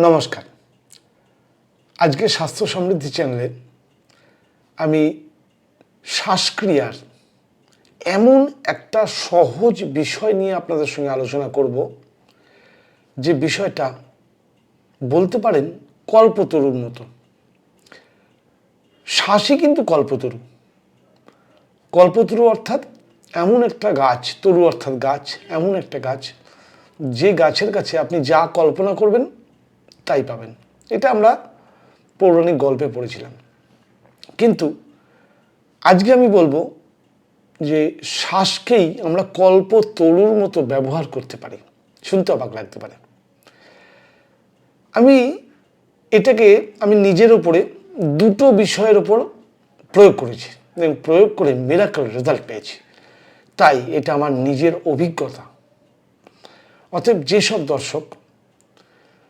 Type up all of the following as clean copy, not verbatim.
নমস্কার। আজকে স্বাস্থ্য সমৃদ্ধি চ্যানেলে আমি শ্বাসক্রিয়ার এমন একটা সহজ বিষয় নিয়ে আপনাদের সঙ্গে আলোচনা করব, যে বিষয়টা বলতে পারেন কল্পতরুর মতো। শ্বাসই কিন্তু কল্পতরু। কল্পতরু অর্থাৎ এমন একটা গাছ, তরু অর্থাৎ গাছ, এমন একটা গাছ যে গাছের কাছে আপনি যা কল্পনা করবেন তাই পাবেন। এটা আমরা পৌরাণিক গল্পে পড়েছিলাম। কিন্তু আজকে আমি বলবো যে শ্বাসকেই আমরা কল্পতরুর মতো ব্যবহার করতে পারি। শুনতে অবাক লাগতে পারে। এটাকে আমি নিজের ওপরে দুটো বিষয়ের ওপর প্রয়োগ করেছি এবং প্রয়োগ করে মিরাকল রেজাল্ট পেয়েছি। তাই এটা আমার নিজের অভিজ্ঞতা। অতএব যেসব দর্শক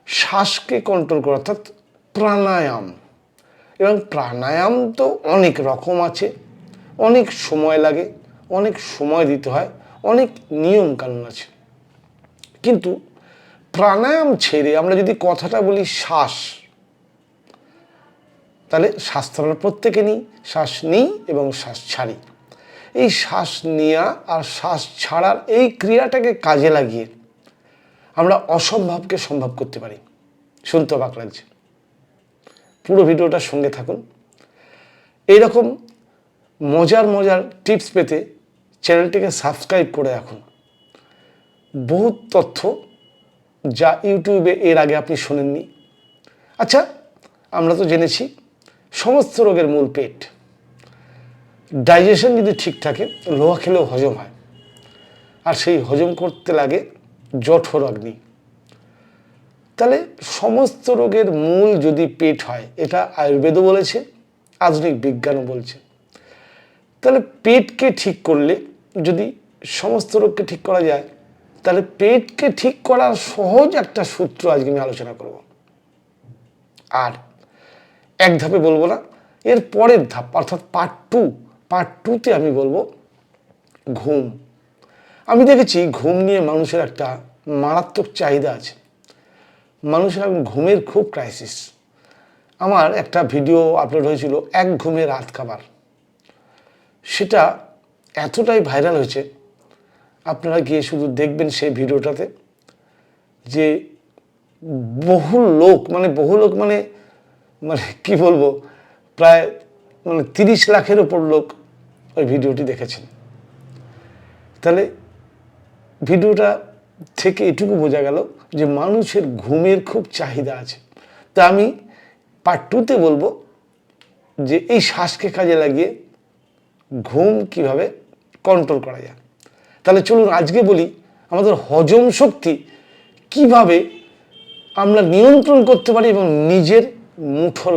শ্বাসকে কন্ট্রোল করে, অর্থাৎ প্রাণায়াম, এবং প্রাণায়াম তো অনেক রকম আছে, অনেক সময় লাগে, অনেক সময় দিতে হয়, অনেক নিয়ম কানুন আছে। কিন্তু প্রাণায়াম ছেড়ে আমরা যদি কথাটা বলি শ্বাস, তাহলে শ্বাস তো আমরা প্রত্যেকে নিই, শ্বাস নিই এবং শ্বাস ছাড়ি। এই শ্বাস নেওয়া আর শ্বাস ছাড়ার এই ক্রিয়াটাকে কাজে লাগিয়ে আমরা অসম্ভবকে সম্ভব করতে পারি। শুনতে অবাক লাগছে, পুরো ভিডিওটার সঙ্গে থাকুন। এইরকম মজার মজার টিপস পেতে চ্যানেলটিকে সাবস্ক্রাইব করে রাখুন। বহুত তথ্য যা ইউটিউবে এর আগে আপনি শোনেননি। আচ্ছা, আমরা তো জেনেছি সমস্ত রোগের মূল পেট। ডাইজেশন যদি ঠিক থাকে, লোহা খেলেও হজম হয়, আর সেই হজম করতে লাগে জঠর অগ্নি। তাহলে সমস্ত রোগের মূল যদি পেট হয়, এটা আয়ুর্বেদও বলেছে, আধুনিক বিজ্ঞানও বলছে। তাহলে পেটকে ঠিক করলে যদি সমস্ত রোগকে ঠিক করা যায়, তাহলে পেটকে ঠিক করার সহজ একটা সূত্র আজকে আমি আলোচনা করব। আর এক ধাপে বলবো না, এর পরের ধাপ অর্থাৎ পার্ট টুতে আমি বলবো ঘুম। আমি দেখেছি ঘুম নিয়ে মানুষের একটা মারাত্মক চাহিদা আছে। মানুষের এখন ঘুমের খুব ক্রাইসিস। আমার একটা ভিডিও আপলোড হয়েছিল, এক ঘুমে রাত খাবার। সেটা এতটাই ভাইরাল হয়েছে, আপনারা গিয়ে শুধু দেখবেন সেই ভিডিওটাতে, যে বহু লোক মানে কি বলবো, প্রায় 30 লাখের ওপর লোক ওই ভিডিওটি দেখেছেন। তাহলে ভিডিওটা থেকে এটুকু বোঝা গেল যে মানুষের ঘুমের খুব চাহিদা আছে। তা আমি পার্ট টুতে বলবো যে এই শ্বাসকে কাজে লাগিয়ে ঘুম কিভাবে কন্ট্রোল করা যায়। তাহলে চলুন আজকে বলি আমাদের হজম শক্তি কিভাবে আমরা নিয়ন্ত্রণ করতে পারি, এবং নিজের মুঠোর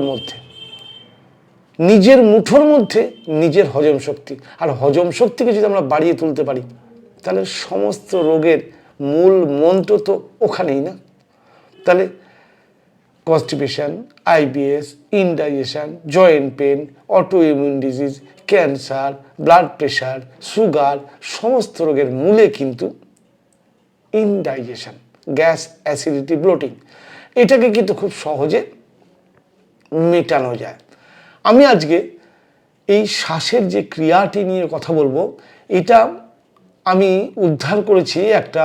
মধ্যে নিজের হজম শক্তি। আর হজম শক্তিকে যদি আমরা বাড়িয়ে তুলতে পারি, তাহলে সমস্ত রোগের মূল মন্ত্র তো ওখানেই না। তাহলে constipation, IBS, indigestion, joint pain, auto immune disease, cancer, blood pressure, sugar, সমস্ত রোগের মূলে কিন্তু ইনডাইজেশন, গ্যাস, অ্যাসিডিটি, ব্লোটিং, এটাকে কিন্তু খুব সহজে মেটানো যায়। আমি আজকে এই শ্বাসের যে ক্রিয়াটি নিয়ে কথা বলবো, এটা আমি উদ্ধার করেছি একটা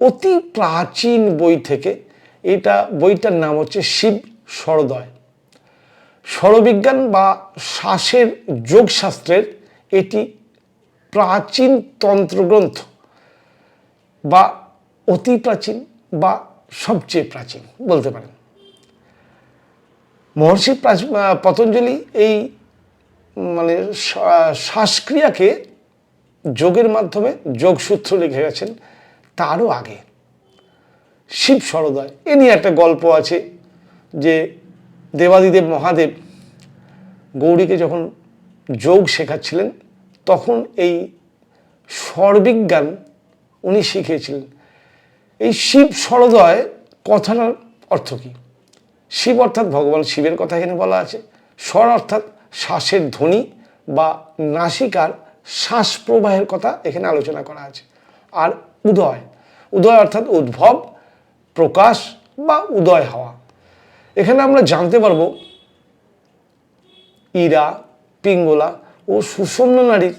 অতি প্রাচীন বই থেকে। বইটার নাম হচ্ছে শিব স্বরদয়। স্বরবিজ্ঞান বা শ্বাসের যোগশাস্ত্রের এটি প্রাচীন তন্ত্রগ্রন্থ, বা অতি প্রাচীন বা সবচেয়ে প্রাচীন বলতে পারেন। মহর্ষি পতঞ্জলি এই শ্বাসক্রিয়াকে যোগের মাধ্যমে যোগসূত্র লিখে গেছেন। তারও আগে শিব স্বরদয়, এ নিয়ে একটা গল্প আছে যে দেবাদিদেব মহাদেব গৌরীকে যখন যোগ শেখাচ্ছিলেন, তখন এই স্বরবিজ্ঞান উনি শিখিয়েছিলেন। এই শিব স্বরদয় কথাটার অর্থ কি? শিব অর্থাৎ ভগবান শিবের কথা এখানে বলা আছে। স্বর অর্থাৎ শ্বাসের ধ্বনি বা নাসিকার শ্বাস প্রবাহের কথা এখানে আলোচনা করা আছে। আর উদয় অর্থাৎ উদ্ভব, প্রকাশ, বা উদয় হওয়া। এখানে আমরা জানতে পারবো ইরা, পিঙ্গলা ও সুষুম্না নাড়ির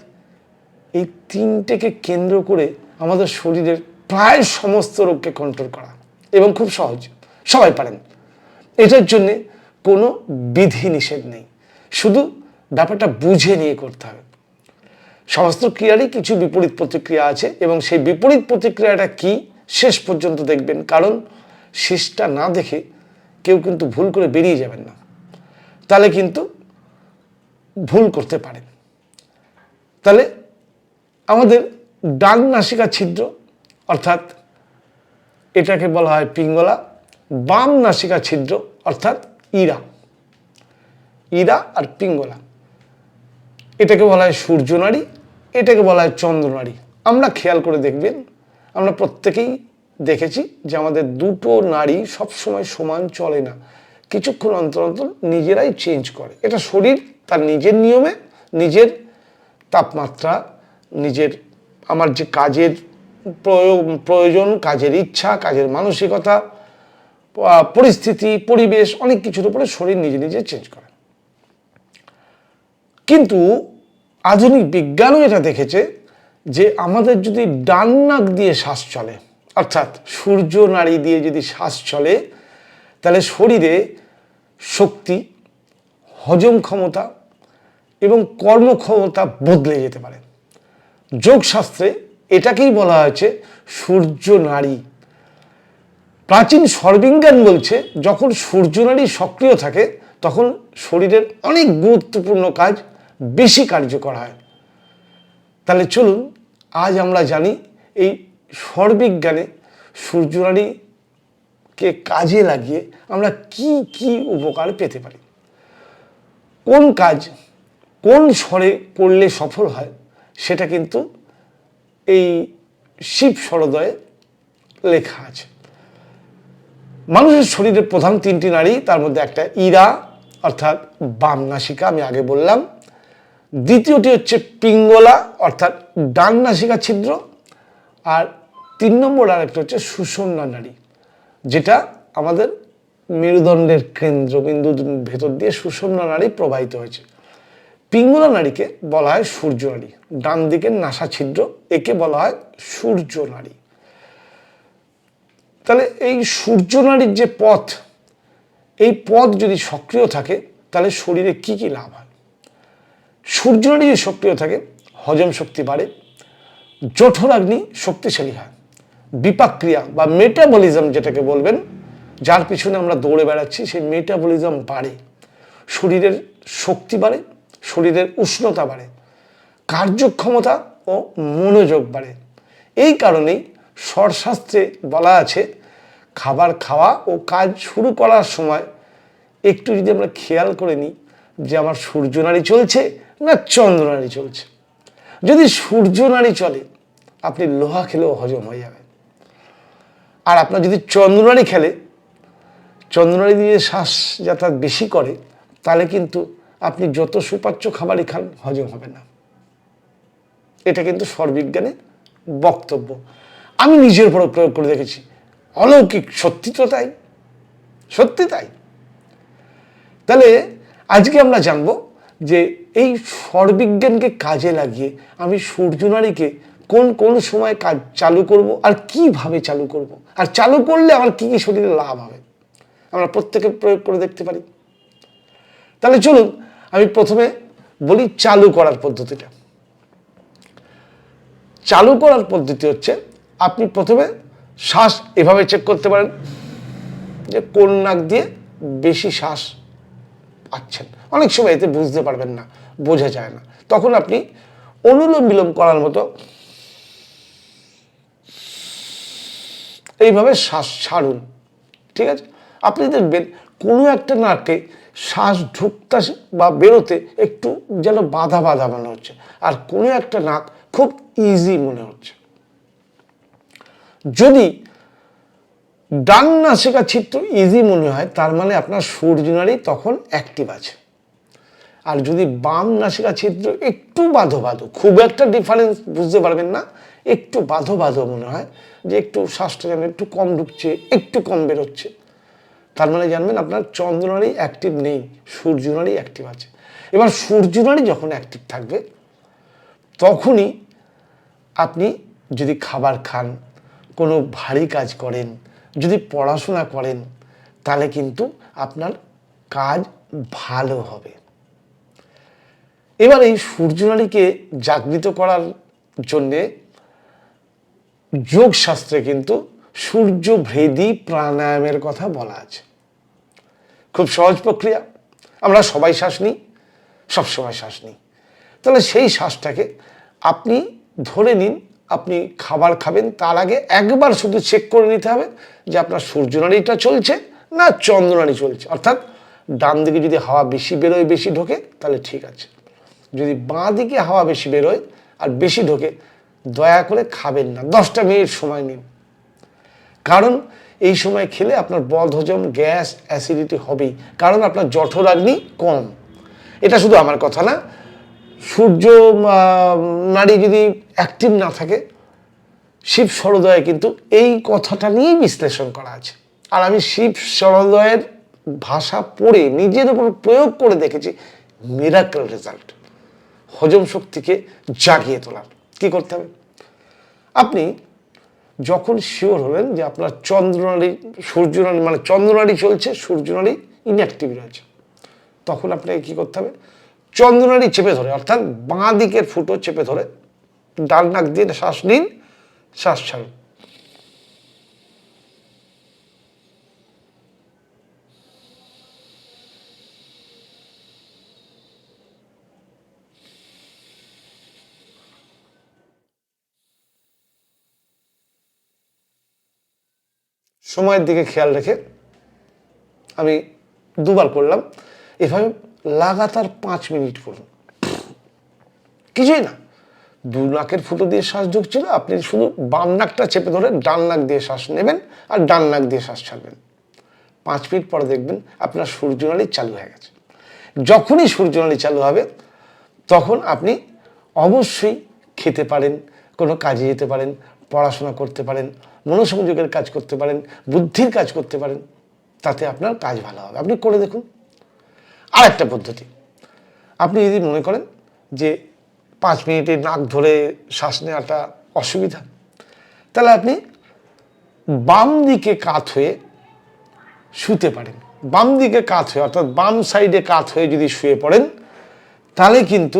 এই তিনটেকে কেন্দ্র করে আমাদের শরীরের প্রায় সমস্ত রোগকে কন্ট্রোল করা, এবং খুব সহজ, সবাই পারেন। এটার জন্যে কোনো বিধি নিষেধ নেই, শুধু ব্যাপারটা বুঝে নিয়ে করতে হবে। সমস্ত ক্রিয়ারই কিছু বিপরীত প্রতিক্রিয়া আছে, এবং সেই বিপরীত প্রতিক্রিয়াটা কি শেষ পর্যন্ত দেখবেন, কারণ শেষটা না দেখে কেউ কিন্তু ভুল করে বেরিয়ে যাবেন না, তাহলে কিন্তু ভুল করতে পারেন। তাহলে আমাদের ডান নাসিকা ছিদ্র অর্থাৎ এটাকে বলা হয় পিঙ্গলা, বাম নাসিকা ছিদ্র অর্থাৎ ইরা। ইরা আর পিঙ্গলা, এটাকে বলা হয় সূর্যনাড়ি, এটাকে বলা হয় চন্দ্রনাড়ি। আমরা খেয়াল করে দেখবেন, আমরা প্রত্যেকেই দেখেছি যে আমাদের দুটো নাড়ি সবসময় সমান চলে না, কিছুক্ষণ অন্তর অন্তর নিজেরাই চেঞ্জ করে। এটা শরীর তার নিজের নিয়মে, নিজের তাপমাত্রা, নিজের আমার যে কাজের প্রয়োজন, কাজের ইচ্ছা, কাজের মানসিকতা, পরিস্থিতি, পরিবেশ, অনেক কিছুর উপরে শরীর নিজে নিজে চেঞ্জ করে। কিন্তু আধুনিক বিজ্ঞানও এটা দেখেছে যে আমাদের যদি ডান নাক দিয়ে শ্বাস চলে, অর্থাৎ সূর্য নাড়ি দিয়ে যদি শ্বাস চলে, তাহলে শরীরে শক্তি, হজম ক্ষমতা এবং কর্মক্ষমতা বদলে যেতে পারে। যোগশাস্ত্রে এটাকেই বলা হয়েছে সূর্য নাড়ি। প্রাচীন স্বরবিজ্ঞান বলছে যখন সূর্য নাড়ি সক্রিয় থাকে তখন শরীরের অনেক গুরুত্বপূর্ণ কাজ বেশি কার্যকর হয়। তাহলে চলুন আজ আমরা জানি এই স্বরবিজ্ঞানে সূর্যনাড়িকে কাজে লাগিয়ে আমরা কি কি উপকার পেতে পারি, কোন কাজ কোন স্বরে করলে সফল হয়, সেটা কিন্তু এই শিব স্বরোদয়ে লেখা আছে। মানুষের শরীরের প্রধান তিনটি নাড়ি, তার মধ্যে একটা ইরা অর্থাৎ বাম নাসিকা, আমি আগে বললাম। দ্বিতীয়টি হচ্ছে পিঙ্গলা অর্থাৎ ডান নাসিকা ছিদ্র, আর 3 নম্বর আরেকটা হচ্ছে সুষুম্না নাড়ি, যেটা আমাদের মেরুদণ্ডের কেন্দ্রবিন্দুর ভেতর দিয়ে সুষুম্না নাড়ি প্রবাহিত হয়েছে। পিঙ্গলা নাড়িকে বলা হয় সূর্য নাড়ি, ডান দিকের নাসা ছিদ্র, একে বলা হয় সূর্য নাড়ি। তাহলে এই সূর্য নাড়ির যে পথ, এই পথ যদি সক্রিয় থাকে তাহলে শরীরে কি কি লাভ হয়? সূর্য নাড়ি যদি সক্রিয় থাকে, হজম শক্তি বাড়ে, জঠরাগ্নি শক্তিশালী হয়, বিপাক ক্রিয়া বা মেটাবলিজম যেটাকে বলবেন, যার পিছনে আমরা দৌড়ে বেড়াচ্ছি, সেই মেটাবলিজম বাড়ে, শরীরের শক্তি বাড়ে, শরীরের উষ্ণতা বাড়ে, কার্যক্ষমতা ও মনোযোগ বাড়ে। এই কারণেই স্বরশাস্ত্রে বলা আছে খাবার খাওয়া ও কাজ শুরু করার সময় একটু যদি আমরা খেয়াল করে নিই যে আমার সূর্যনাড়ি চলছে না চন্দ্রনাড়ি চলছে। যদি সূর্যনাড়ি চলে আপনি লোহা খেলেও হজম হয়ে যাবে, আর আপনার যদি চন্দ্রনাড়ি খেলে, চন্দ্রনাড়ি দিয়ে শ্বাস যাতায়াত বেশি করে, তাহলে কিন্তু আপনি যত সুপাচ্য খাবারই খান হজম হবে না। এটা কিন্তু স্বরবিজ্ঞানের বক্তব্য, আমি নিজের উপর প্রয়োগ করে দেখেছি, অলৌকিক, সত্যি তো তাই, সত্যি তাই। তাহলে আজকে আমরা জানবো যে এই স্বরবিজ্ঞানকে কাজে লাগিয়ে আমি সূর্যনাড়িকে কোন কোন সময় কাজ চালু করব আর কিভাবে চালু করব, আর চালু করলে আমার কি কি শরীরে লাভ হবে, আমরা প্রত্যেকে প্রয়োগ করে দেখতে পারি। তাহলে চলুন আমি প্রথমে বলি চালু করার পদ্ধতিটা। চালু করার পদ্ধতি হচ্ছে, আপনি প্রথমে শ্বাস এভাবে চেক করতে পারেন যে কোন নাক দিয়ে বেশি শ্বাস পাচ্ছেন। অনেক সময় এতে বুঝতে পারবেন না, বোঝা যায় না, তখন আপনি অনুলোম বিলোম করার মতো এইভাবে শ্বাস ছাড়ুন, ঠিক আছে? আপনি দেখবেন কোনো একটা নাকে শ্বাস ঢুকতে বা বেরোতে একটু যেন বাধা বাধা মনে হচ্ছে, আর কোনো একটা নাক খুব ইজি মনে হচ্ছে। যদি ডান নাসিকা ছিদ্র ইজি মনে হয়, তার মানে আপনার সূর্যনাড়ি তখন অ্যাক্টিভ আছে। আর যদি বাম নাসিকা ছিদ্র একটু বাঁধো বাঁধো, খুব একটা ডিফারেন্স বুঝতে পারবেন না, একটু বাঁধো বাঁধো মনে হয় যে একটু শ্বাসটা যেন একটু কম ঢুকছে, একটু কম বেরোচ্ছে, তার মানে জানবেন আপনার চন্দ্রনাড়ি অ্যাক্টিভ নেই, সূর্যনাড়ি অ্যাক্টিভ আছে। এবার সূর্যনাড়ি যখন অ্যাক্টিভ থাকবে তখনই আপনি যদি খাবার খান, কোনো ভারী কাজ করেন, যদি পড়াশোনা করেন, তাহলে কিন্তু আপনার কাজ ভালো হবে। এবার এই সূর্যনাড়িকে জাগৃত করার জন্যে যোগ শাস্ত্রে কিন্তু সূর্যভেদী প্রাণায়ামের কথা বলা আছে। খুব সহজ প্রক্রিয়া, আমরা সবাই শ্বাস নিই, সবসময় শ্বাস নিই। তাহলে সেই শ্বাসটাকে আপনি ধরে নিন, আপনি খাবার খাবেন তার আগে একবার শুধু চেক করে নিতে হবে যে আপনার সূর্যনাড়িটা চলছে না চন্দ্রনাড়ি চলছে। অর্থাৎ ডান দিকে যদি হাওয়া বেশি বেরোয়, বেশি ঢোকে, তাহলে ঠিক আছে। যদি বাঁ দিকে হাওয়া বেশি বেরোয় আর বেশি ঢোকে, দয়া করে খাবেন না, 10টা মিনিট সময় নিন। কারণ এই সময় খেলে আপনার বদহজম, গ্যাস, অ্যাসিডিটি হবেই, কারণ আপনার জঠরাগ্নি কম। এটা শুধু আমার কথা না, সূর্য নাড়ি যদি অ্যাক্টিভ না থাকে, শিব সরোদয়ে কিন্তু এই কথাটা নিয়েই বিশ্লেষণ করা আছে। আর আমি শিব সরোদয়ের ভাষা পড়ে নিজের উপর প্রয়োগ করে দেখেছি, মিরাকল রেজাল্ট। হজম শক্তিকে জাগিয়ে তোলার কি করতে হবে? আপনি যখন শিওর হলেন যে আপনার চন্দ্রনাড়ি, সূর্যনাড়ি মানে চন্দ্রনাড়ি চলছে, সূর্যনাড়ি ইনঅ্যাক্টিভ রয়েছে, তখন আপনাকে কি করতে হবে? চন্দ্রনাড়ি চেপে ধরে, অর্থাৎ বাঁ দিকের ফুটো চেপে ধরে ডান নাক দিয়ে শ্বাস নিন, শ্বাস ছাড়ুন। সময়ের দিকে খেয়াল রেখে আমি দুবার করলাম, এভাবে লাগাতার 5 মিনিট করুন। কিছুই না, দু নাকের ফুটো দিয়ে শ্বাস ঢুকছিল, আপনি শুধু বাম নাকটা চেপে ধরে ডান নাক দিয়ে শ্বাস নেবেন আর ডান নাক দিয়ে শ্বাস ছাড়বেন। 5 মিনিট পরে দেখবেন আপনার সূর্যনাড়ি চালু হয়ে গেছে। যখনই সূর্যনাড়ি চালু হবে তখন আপনি অবশ্যই খেতে পারেন, কোনো কাজে যেতে পারেন, পড়াশোনা করতে পারেন, মনোসংযোগের কাজ করতে পারেন, বুদ্ধির কাজ করতে পারেন, তাতে আপনার কাজ ভালো হবে। আপনি করে দেখুন। আর একটা পদ্ধতি, আপনি যদি মনে করেন যে 5 মিনিটে নাক ধরে শ্বাস নেওয়াটা অসুবিধা, তাহলে আপনি বাম দিকে কাত হয়ে শুতে পারেন। বাম দিকে কাত হয়ে, অর্থাৎ বাম সাইডে কাত হয়ে যদি শুয়ে পড়েন, তাহলে কিন্তু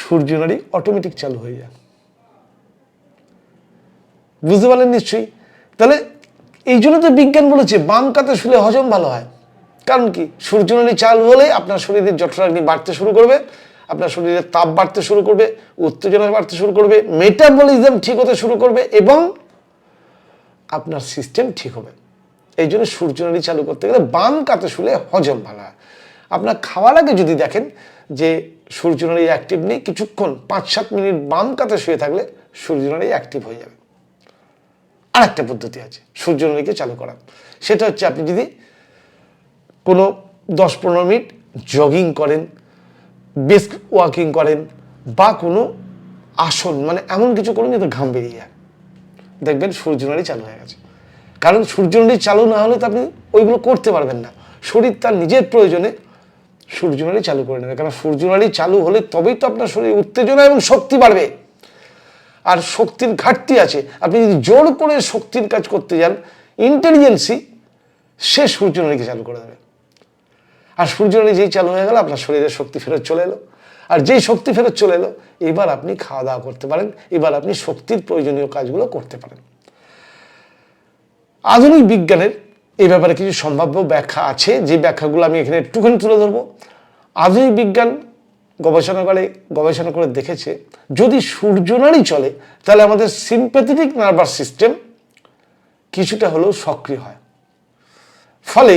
সূর্যনাড়ি অটোমেটিক চালু হয়ে যায়। বুঝতে পারলেন নিশ্চয়ই? তাহলে এই জন্য তো বিজ্ঞান বলেছে বাম কাতে শুলে হজম ভালো হয়। কারণ কি? সূর্যনাড়ি চালু হলে আপনার শরীরের জঠরাগ্নি বাড়তে শুরু করবে, আপনার শরীরের তাপ বাড়তে শুরু করবে, উত্তেজনা বাড়তে শুরু করবে, মেটাবলিজম ঠিক হতে শুরু করবে এবং আপনার সিস্টেম ঠিক হবে। এই জন্য সূর্যনাড়ি চালু করতে গেলে বাম কাতে শুলে হজম ভালো হয়। আপনার খাওয়ার আগে যদি দেখেন যে সূর্যনাড়ি অ্যাক্টিভ নেই, কিছুক্ষণ 5-7 মিনিট বাম কাতে শুয়ে থাকলে সূর্যনাড়ি অ্যাক্টিভ হয়ে যাবে। আর একটা পদ্ধতি আছে সূর্যনাড়িকে চালু করা, সেটা হচ্ছে আপনি যদি কোনো 10-15 মিনিট জগিং করেন, ব্রিস্ক ওয়াকিং করেন, বা কোনো আসন মানে এমন কিছু করুন যাতে ঘাম বেরিয়ে যায়, দেখবেন সূর্যনাড়ি চালু হয়ে গেছে। কারণ সূর্যনাড়ি চালু না হলে তো আপনি ওইগুলো করতে পারবেন না। শরীর তার নিজের প্রয়োজনে সূর্যনাড়ি চালু করে নেবে, কারণ সূর্যনাড়ি চালু হলে তবেই তো আপনার শরীরে উত্তেজনা এবং শক্তি বাড়বে। আর শক্তির ঘাটতি আছে, আপনি যদি জোর করে শক্তির কাজ করতে যান, ইন্টেলিজেন্সি সে সূর্যনাড়িকে চালু করে দেবে। আর সূর্যনাড়ি যেই চালু হয়ে গেল, আপনার শরীরে শক্তি ফেরত চলে এলো। আর যেই শক্তি ফেরত চলে এলো, এবার আপনি খাওয়া দাওয়া করতে পারেন, এবার আপনি শক্তির প্রয়োজনীয় কাজগুলো করতে পারেন। আধুনিক বিজ্ঞানের এই ব্যাপারে কিছু সম্ভাব্য ব্যাখ্যা আছে, যে ব্যাখ্যাগুলো আমি এখানে একটুখানি তুলে ধরবো। আধুনিক বিজ্ঞান গবেষণা করে দেখেছে, যদি সূর্যনাড়ি চলে তাহলে আমাদের সিম্প্যাথেটিক নার্ভাস সিস্টেম কিছুটা হলেও সক্রিয় হয়, ফলে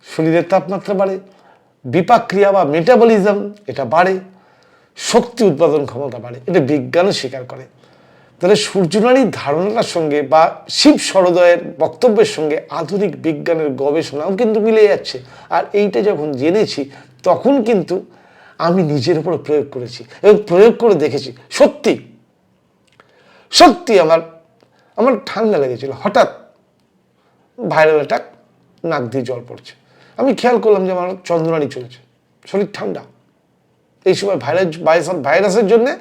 শরীরের তাপমাত্রা বাড়ে, বিপাক ক্রিয়া বা মেটাবলিজম এটা বাড়ে, শক্তি উৎপাদন ক্ষমতা বাড়ে। এটা বিজ্ঞানও স্বীকার করে। তাহলে সূর্যনাড়ির ধারণাটার সঙ্গে বা শিব সরোদয়ের বক্তব্যের সঙ্গে আধুনিক বিজ্ঞানের গবেষণাও কিন্তু মিলে যাচ্ছে। আর এইটা যখন জেনেছি তখন কিন্তু আমি নিজের উপর প্রয়োগ করেছি এবং প্রয়োগ করে দেখেছি, সত্যি সত্যি আমার ঠান্ডা লেগেছিল, হঠাৎ ভাইরাল অ্যাটাক নাক দিয়ে জল পড়ছে। আমি খেয়াল করলাম যে আমার চন্দ্রনাড়ি চলছে, শরীর ঠান্ডা। এই সময় ভাইরাসের জন্যে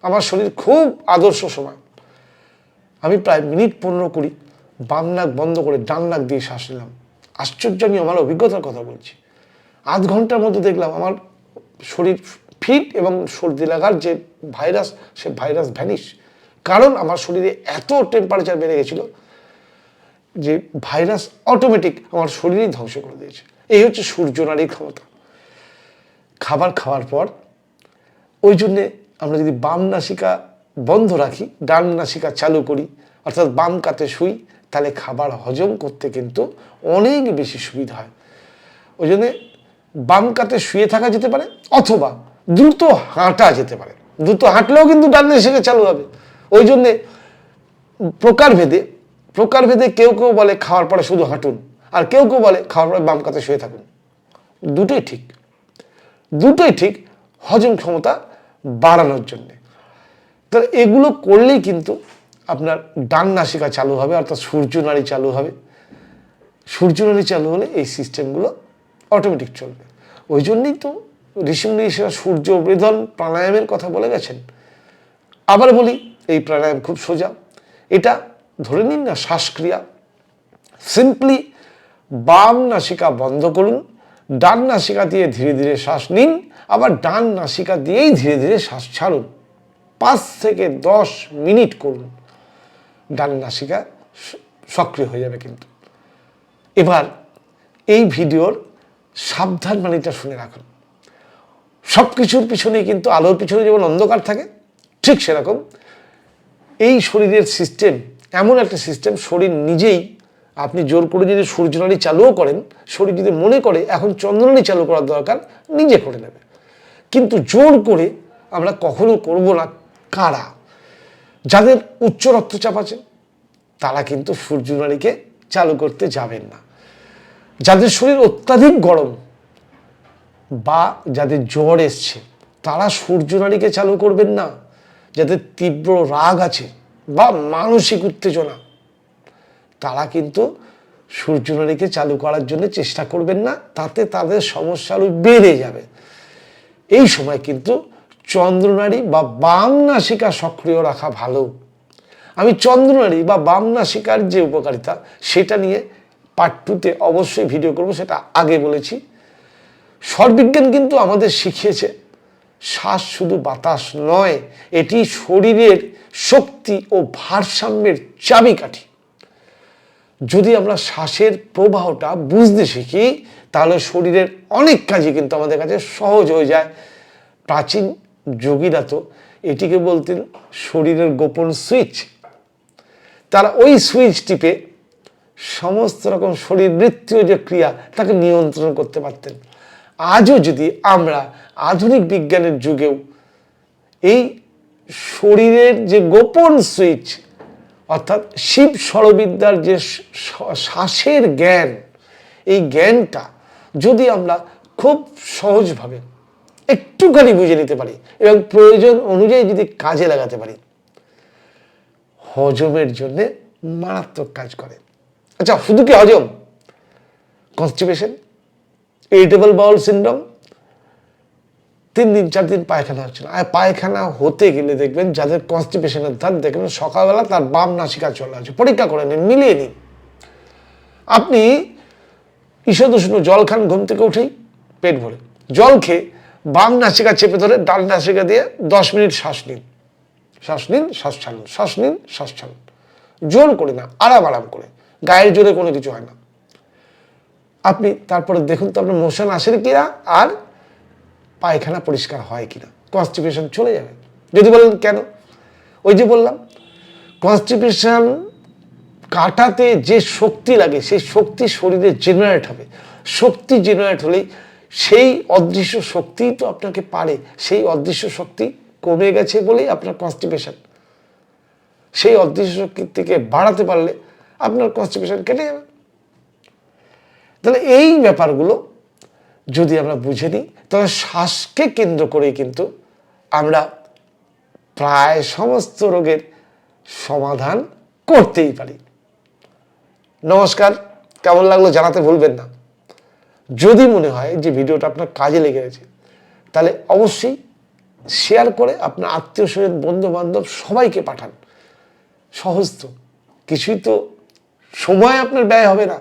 আমার শরীর খুব আদর্শ সময়। আমি প্রায় মিনিট 15-20 বাম নাক বন্ধ করে ডান নাক দিয়ে শ্বাস নিলাম। আশ্চর্য, আমি আমার অভিজ্ঞতার কথা বলছি। আধ ঘন্টার মধ্যে দেখলাম আমার শরীর ফিট এবং সর্দি লাগার যে ভাইরাস, সে ভাইরাস ভ্যানিশ। কারণ আমার শরীরে এত টেম্পারেচার বেড়ে গেছিল যে ভাইরাস অটোমেটিক আমার শরীরই ধ্বংস করে দিয়েছে। এই হচ্ছে সূর্যনাড়ির ক্ষমতা। খাবার খাওয়ার পর ওই জন্যে আমরা যদি বাম নাসিকা বন্ধ রাখি, ডান নাসিকা চালু করি, অর্থাৎ বাম কাতে শুই, তাহলে খাবার হজম করতে কিন্তু অনেক বেশি সুবিধা হয়। ওই জন্যে বাম কাতে শুয়ে থাকা যেতে পারে, অথবা দ্রুত হাঁটা যেতে পারে। দ্রুত হাঁটলেও কিন্তু ডান নাসিকা চালু হবে। ওই জন্যে প্রকারভেদে কেউ কেউ বলে খাওয়ার পরে শুধু হাঁটুন, আর কেউ কেউ বলে খাওয়ার পরে বাম কাতে শুয়ে থাকুন। দুটোই ঠিক হজম ক্ষমতা বাড়ানোর জন্যে। তাহলে এগুলো করলেই কিন্তু আপনার ডান নাসিকা চালু হবে, অর্থাৎ সূর্যনাড়ি চালু হবে। সূর্যনাড়ি চালু হলে এই সিস্টেমগুলো অটোমেটিক চলবে। ওই জন্যই তো ঋষিমুনিরা সূর্য বেদন প্রাণায়ামের কথা বলে গেছেন। আবার বলি, এই প্রাণায়াম খুব সোজা। এটা ধরে নিন না শ্বাসক্রিয়া। সিম্পলি বাম নাসিকা বন্ধ করুন, ডান নাসিকা দিয়ে ধীরে ধীরে শ্বাস নিন, আবার ডান নাসিকা দিয়েই ধীরে ধীরে শ্বাস ছাড়ুন। 5 থেকে 10 মিনিট করুন, ডান নাসিকা সক্রিয় হয়ে যাবে কিন্তু। এবার এই ভিডিওর সাবধান বাণীটা শুনে রাখুন। সব কিছুর পিছনেই কিন্তু আলোর পিছনে যেমন অন্ধকার থাকে, ঠিক সেরকম এই শরীরের সিস্টেম এমন একটা সিস্টেম, শরীর নিজেই, আপনি জোর করে যদি সূর্যনাড়ি চালুও করেন, শরীর যদি মনে করে এখন চন্দ্রনাড়ি চালু করার দরকার, নিজে করে নেবে। কিন্তু জোর করে আমরা কখনো করব না। কারা? যাদের উচ্চ রক্তচাপ আছে তারা কিন্তু সূর্যনাড়িকে চালু করতে যাবেন না। যাদের শরীর অত্যাধিক গরম বা যাদের জ্বর এসছে তারা সূর্যনাড়িকে চালু করবেন না। যাদের তীব্র রাগ আছে বা মানসিক উত্তেজনা, তারা কিন্তু সূর্যনাড়িকে চালু করার জন্য চেষ্টা করবেন না, তাতে তাদের সমস্যা আরো বেড়ে যাবে। এই সময় কিন্তু চন্দ্রনাড়ি বা বাম নাসিকা সক্রিয় রাখা ভালো। আমি চন্দ্রনাড়ি বা বাম নাসিকার যে উপকারিতা সেটা নিয়ে পার্ট 2-তে অবশ্যই ভিডিও করব, সেটা আগে বলেছি। স্বরবিজ্ঞান কিন্তু আমাদের শিখিয়েছে শ্বাস শুধু বাতাস নয়, এটি শরীরের শক্তি ও ভারসাম্যের চাবিকাঠি। যদি আমরা শ্বাসের প্রবাহটা বুঝতে শিখি তাহলে শরীরের অনেক কাজই কিন্তু আমাদের কাছে সহজ হয়ে যায়। প্রাচীন যোগীরা তো এটিকে বলতেন শরীরের গোপন সুইচ। তারা ওই সুইচ টিপে সমস্ত রকম শরীরবৃত্তীয় যে ক্রিয়া তাকে নিয়ন্ত্রণ করতে পারতেন। আজও যদি আমরা আধুনিক বিজ্ঞানের যুগেও এই শরীরের যে গোপন সুইচ, অর্থাৎ শিব স্বরবিদ্যার যে শ্বাসের জ্ঞান, এই জ্ঞানটা যদি আমরা খুব সহজভাবে একটুখানি বুঝে নিতে পারি এবং প্রয়োজন অনুযায়ী যদি কাজে লাগাতে পারি, হজমের জন্য মারাত্মক কাজ করে। আচ্ছা, শুধু কি হজম? কনস্টিপেশন, ইরিটেবল বাউল সিনড্রোম, 3 দিন 4 দিন পায়খানা হচ্ছে না। আর পায়খানা হতে গেলে দেখবেন যাদের কনস্টিপেশনের ধার, দেখবেন সকালবেলা তার বাম নাসিকা চলে আছে। পরীক্ষা করে নিন, মিলিয়ে নিন। আপনি ঈষদ উষ্ণ জল খান ঘুম থেকে উঠেই, পেট ভরে জল খেয়ে বাম নাসিকা চেপে ধরে ডান নাসিকা দিয়ে 10 মিনিট শ্বাস নিন, শ্বাস নিন, শ্বাস ছাড়ুন, শ্বাস নিন, শ্বাস ছাড়ুন। জোর করে না, আরাম করে, গায়ের জোরে কোনো কিছু হয় না। আপনি তারপরে দেখুন তো আপনার মোশন আসে কিনা আর পায়খানা পরিষ্কার হয় কিনা, কনস্টিপেশন চলে যাবে। যদি বলেন কেন, ওই যে বললাম কনস্টিপেশন কাটাতে যে শক্তি লাগে সেই শক্তি শরীরে জেনারেট হবে। শক্তি জেনারেট হলেই সেই অদৃশ্য শক্তিই তো আপনাকে পারে। সেই অদৃশ্য শক্তি কমে গেছে বলেই আপনার কনস্টিপেশন। সেই অদৃশ্য শক্তি থেকে বাড়াতে পারলে আপনার কনস্টিপেশন কেটে যাবে। তাহলে এই ব্যাপারগুলো যদি আমরা বুঝে নিই তবে শ্বাসকে কেন্দ্র করেই কিন্তু আমরা প্রায় সমস্ত রোগের সমাধান করতেই পারি। নমস্কার, কেমন লাগলো জানাতে ভুলবেন না। যদি মনে হয় যে ভিডিওটা আপনার কাজে লেগে গেছে, তাহলে অবশ্যই শেয়ার করে আপনার আত্মীয় স্বজন, বন্ধু বান্ধব সবাইকে পাঠান। সহজ তো, কিছুই তো সময় আপনার ব্যয় হবে না।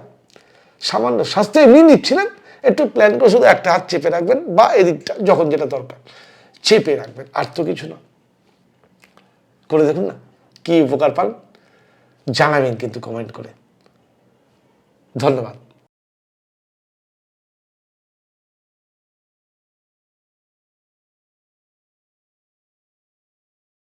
সামান্য স্বাস্থ্য এমনি নিচ্ছিলেন, একটু প্ল্যান করে শুধু একটা হাত চেপে রাখবেন বা এদিকটা যখন যেটা দরকার চেপে রাখবেন, আর তো কিছু না। করে দেখুন না কি উপকার পান, জানাবেন কিন্তু কমেন্ট করে। ধন্যবাদ।